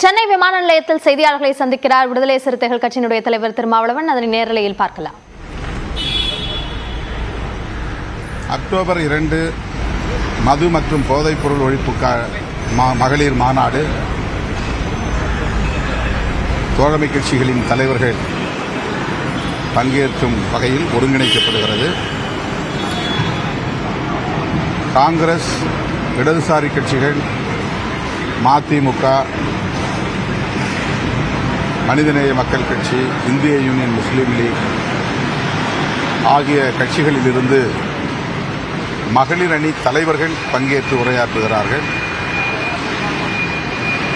சென்னை விமான நிலையத்தில் செய்தியாளர்களை சந்திக்கிறார் விடுதலை சிறுத்தைகள் கட்சியினுடைய தலைவர் திருமாவளவன். அதனை நேரலையில் பார்க்கலாம். அக்டோபர் 2 மது மற்றும் போதைப் பொருள் ஒழிப்பு மகளிர் மாநாடு தோழமை கட்சிகளின் தலைவர்கள் பங்கேற்கும் வகையில் ஒருங்கிணைக்கப்படுகிறது. காங்கிரஸ், இடதுசாரி கட்சிகள், மதிமுக, மனிதநேய மக்கள் கட்சி, இந்திய யூனியன் முஸ்லீம் லீக் ஆகிய கட்சிகளிலிருந்து மகளிர் அணி தலைவர்கள் பங்கேற்று உரையாற்றுகிறார்கள்.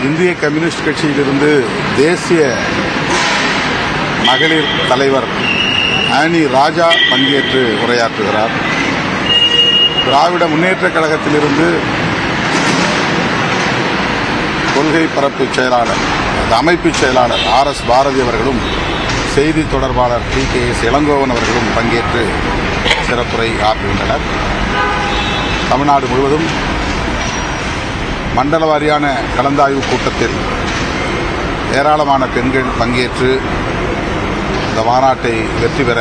இந்திய கம்யூனிஸ்ட் கட்சியிலிருந்து தேசிய மகளிர் தலைவர் ஆனி ராஜா பங்கேற்று உரையாற்றுகிறார். திராவிட முன்னேற்றக் கழகத்திலிருந்து கொள்கை பரப்பு செயலாளர், அமைப்பு செயலாளர் RS பாரதி அவர்களும் செய்தி தொடர்பாளர் TKS இளங்கோவன் அவர்களும் பங்கேற்று சிறப்புரை ஆற்றுகின்றனர். தமிழ்நாடு முழுவதும் மண்டல வாரியான கலந்தாய்வு கூட்டத்தில் ஏராளமான பெண்கள் பங்கேற்று இந்த மாநாட்டை வெற்றி பெற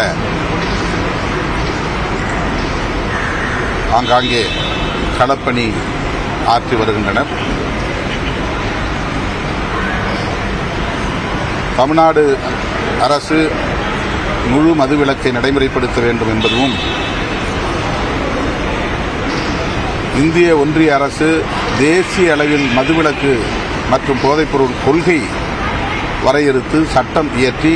ஆங்காங்கே களப்பணி ஆற்றி வருகின்றனர். தமிழ்நாடு அரசு முழு மதுவிலக்கை நடைமுறைப்படுத்த வேண்டும் என்பதும், இந்திய ஒன்றிய அரசு தேசிய அளவில் மதுவிலக்கு மற்றும் போதைப்பொருள் கொள்கை வரையறுத்து சட்டம் இயற்றி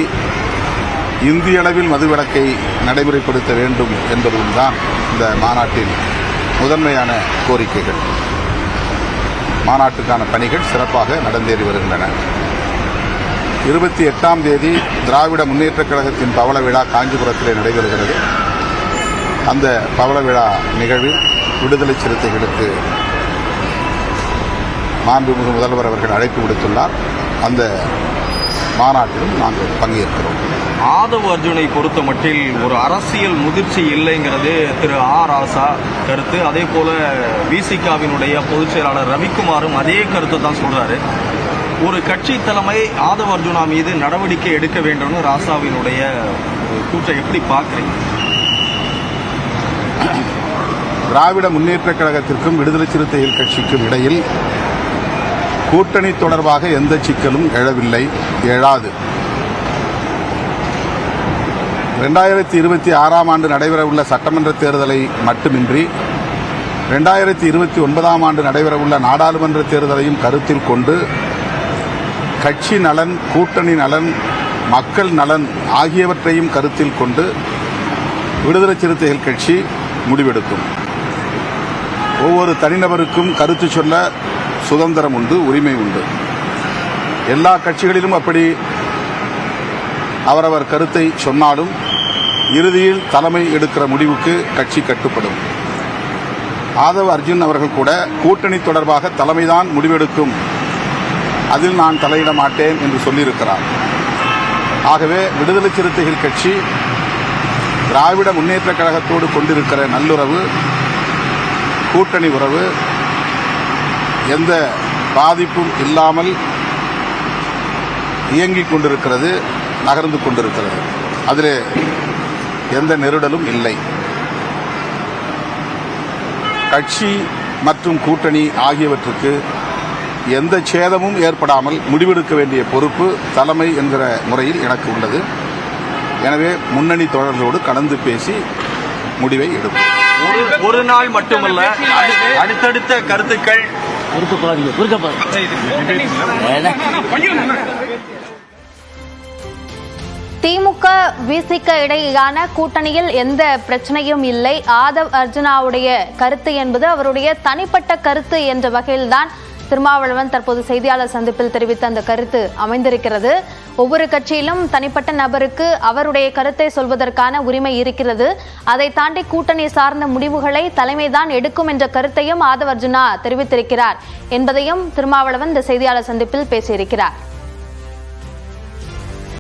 இந்திய அளவில் மதுவிலக்கை நடைமுறைப்படுத்த வேண்டும் என்பதும் தான் இந்த மாநாட்டின் முதன்மையான கோரிக்கைகள். மாநாட்டுக்கான பணிகள் சிறப்பாக நடந்தேறி வருகின்றன. 28ஆம் தேதி திராவிட முன்னேற்றக் கழகத்தின் பவள விழா காஞ்சிபுரத்திலே நடைபெறுகிறது. அந்த பவள விழா நிகழ்வில் விடுதலை சிறுத்தைகளுக்கு மாண்புமிகு முதல்வர் அவர்கள் அழைப்பு விடுத்துள்ளார். அந்த மாநாட்டிலும் நாங்கள் பங்கேற்கிறோம். ஆதவ் அர்ஜுனை பொறுத்த மட்டில் ஒரு அரசியல் முதிர்ச்சி இல்லைங்கிறது திரு ராசா கருத்து. அதே போல விசிகாவினுடைய பொதுச் செயலாளர் ரவிக்குமாரும் அதே கருத்தை தான் சொல்றாரு. ஒரு கட்சி தலைமை ஆதவ் அர்ஜுனா மீது நடவடிக்கை எடுக்க வேண்டும்னு ராசாவினுடைய கூற்றை எப்படி பார்க்குறீங்க? திராவிட முன்னேற்றக் கழகத்திற்கும் விடுதலை சிறுத்தைகள் கட்சிக்கும் இடையில் கூட்டணி தொடர்பாக எந்த சிக்கலும் எழவில்லை, எழாது. 2026ஆம் ஆண்டு நடைபெறவுள்ள சட்டமன்ற தேர்தலை மட்டுமின்றி 2029ஆம் ஆண்டு நடைபெறவுள்ள நாடாளுமன்ற தேர்தலையும் கருத்தில் கொண்டு கட்சி நலன், கூட்டணி நலன், மக்கள் நலன் ஆகியவற்றையும் கருத்தில் கொண்டு விடுதலை சிறுத்தைகள் கட்சி முடிவெடுக்கும். ஒவ்வொரு தனிநபருக்கும் கருத்து சொல்ல சுதந்திரம் உண்டு, உரிமை உண்டு. எல்லா கட்சிகளிலும் அப்படி அவரவர் கருத்தை சொன்னாலும் இறுதியில் தலைமை எடுக்கிற முடிவுக்கு கட்சி கட்டுப்படும். ஆதவ் அர்ஜுன் அவர்கள் கூட கூட்டணி தொடர்பாக தலைமைதான் முடிவெடுக்கும், அதில் நான் தலையிட மாட்டேன் என்று சொல்லியிருக்கிறார். ஆகவே விடுதலை சிறுத்தைகள் கட்சி திராவிட முன்னேற்றக் கழகத்தோடு கொண்டிருக்கிற நல்லுறவு, கூட்டணி உறவு எந்த பாதிப்பும் இல்லாமல் இயங்கிக் கொண்டிருக்கிறது, நகர்ந்து கொண்டிருக்கிறது. அதில் எந்த நெருடலும் இல்லை. கட்சி மற்றும் கூட்டணி ஆகியவற்றுக்கு எந்த சேதமும் ஏற்படாமல் முடிவெடுக்க வேண்டிய பொறுப்பு தலைமை என்கிற முறையில் எனக்கு உள்ளது. எனவே முன்னணி தோழர்களோடு கலந்து பேசி முடிவை எடுப்போம். ஒரு நாள் மட்டுமல்ல, அடுத்தடுத்த கருத்துக்கள் திமுக விசிக இடையேயான கூட்டணியில் எந்த பிரச்சனையும் இல்லை. ஆதவ் அர்ஜுனாவுடைய கருத்து என்பது அவருடைய தனிப்பட்ட கருத்து என்ற வகையில்தான் திருமாவளவன் தற்போது செய்தியாளர் சந்திப்பில் தெரிவித்த அந்த கருத்து அமைந்திருக்கிறது. ஒவ்வொரு கட்சியிலும் தனிப்பட்ட நபருக்கு அவருடைய கருத்தை சொல்வதற்கான உரிமை இருக்கிறது. அதை தாண்டி கூட்டணி சார்ந்த முடிவுகளை தலைமைதான் எடுக்கும் என்ற கருத்தையும் ஆதவ் அர்ஜுனா தெரிவித்திருக்கிறார் என்பதையும் திருமாவளவன் இந்த செய்தியாளர் சந்திப்பில் பேசியிருக்கிறார்.